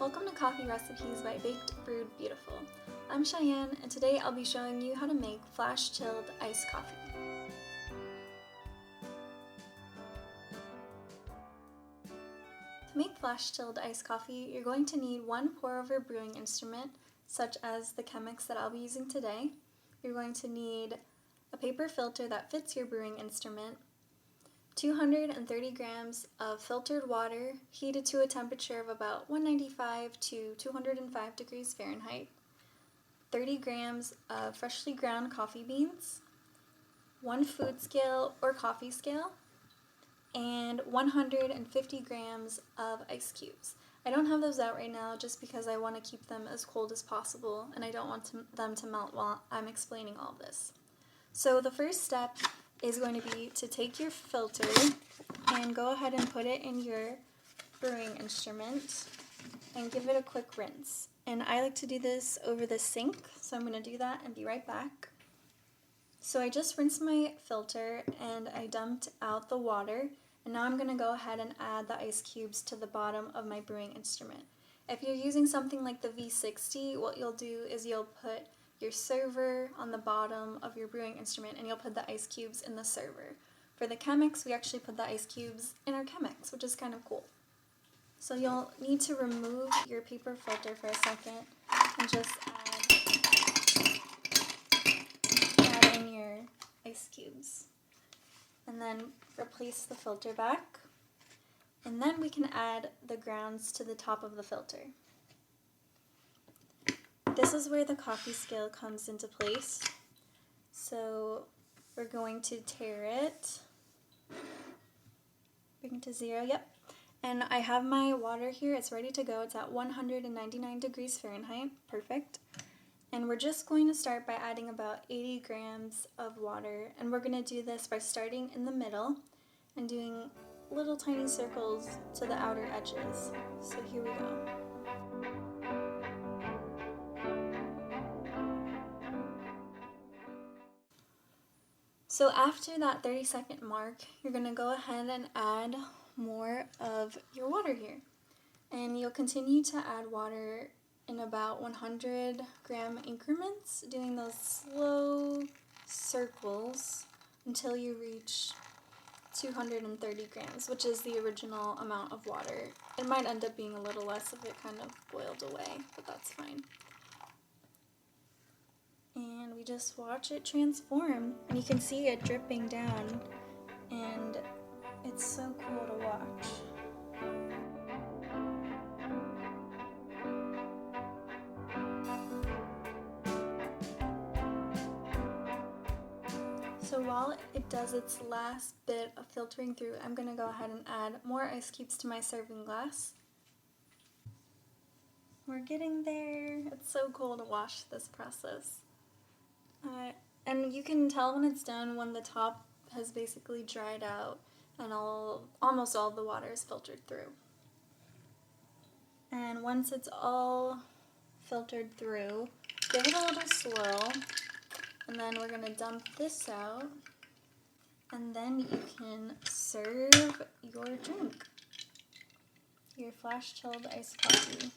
Welcome to Coffee Recipes by Baked, Brewed, Beautiful. I'm Cheyenne, and today I'll be showing you how to make flash chilled iced coffee. To make flash chilled iced coffee, you're going to need one pour-over brewing instrument, such as the Chemex that I'll be using today. You're going to need a paper filter that fits your brewing instrument, 230 grams of filtered water heated to a temperature of about 195 to 205 degrees Fahrenheit, 30 grams of freshly ground coffee beans, 1 food scale or coffee scale, and 150 grams of ice cubes. I don't have those out right now just because I want to keep them as cold as possible and I don't want them to melt while I'm explaining all this. So the first step is going to be to take your filter and go ahead and put it in your brewing instrument and give it a quick rinse. And I like to do this over the sink, so I'm going to do that and be right back. So I just rinsed my filter and I dumped out the water, and now I'm going to go ahead and add the ice cubes to the bottom of my brewing instrument. If you're using something like the V60, what you'll do is you'll put your server on the bottom of your brewing instrument and you'll put the ice cubes in the server. For the Chemex, we actually put the ice cubes in our Chemex, which is kind of cool. So you'll need to remove your paper filter for a second and just add in your ice cubes. And then replace the filter back. And then we can add the grounds to the top of the filter. This is where the coffee scale comes into place. So we're going to tare it, bring it to 0, yep. And I have my water here, it's ready to go. It's at 199 degrees Fahrenheit, perfect. And we're just going to start by adding about 80 grams of water. And we're going to do this by starting in the middle and doing little tiny circles to the outer edges. So here we go. So after that 30-second mark, you're going to go ahead and add more of your water here. And you'll continue to add water in about 100 gram increments, doing those slow circles until you reach 230 grams, which is the original amount of water. It might end up being a little less if it kind of boiled away, but that's fine. And we just watch it transform, and you can see it dripping down, and it's so cool to watch. So while it does its last bit of filtering through, I'm going to go ahead and add more ice cubes to my serving glass. We're getting there. It's so cool to watch this process. And you can tell when it's done when the top has basically dried out and almost all the water is filtered through. And once it's all filtered through, give it a little swirl, and then we're going to dump this out, and then you can serve your drink, your flash chilled iced coffee.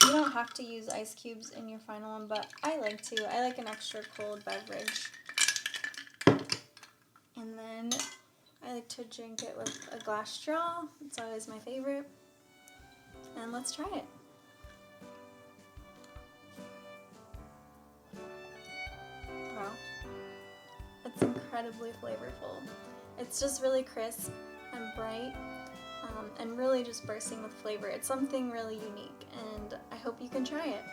You don't have to use ice cubes in your final one, but I like to. I like an extra cold beverage. And then I like to drink it with a glass straw. It's always my favorite. And let's try it. Wow. It's incredibly flavorful. It's just really crisp and bright. And really just bursting with flavor. It's something really unique, and I hope you can try it.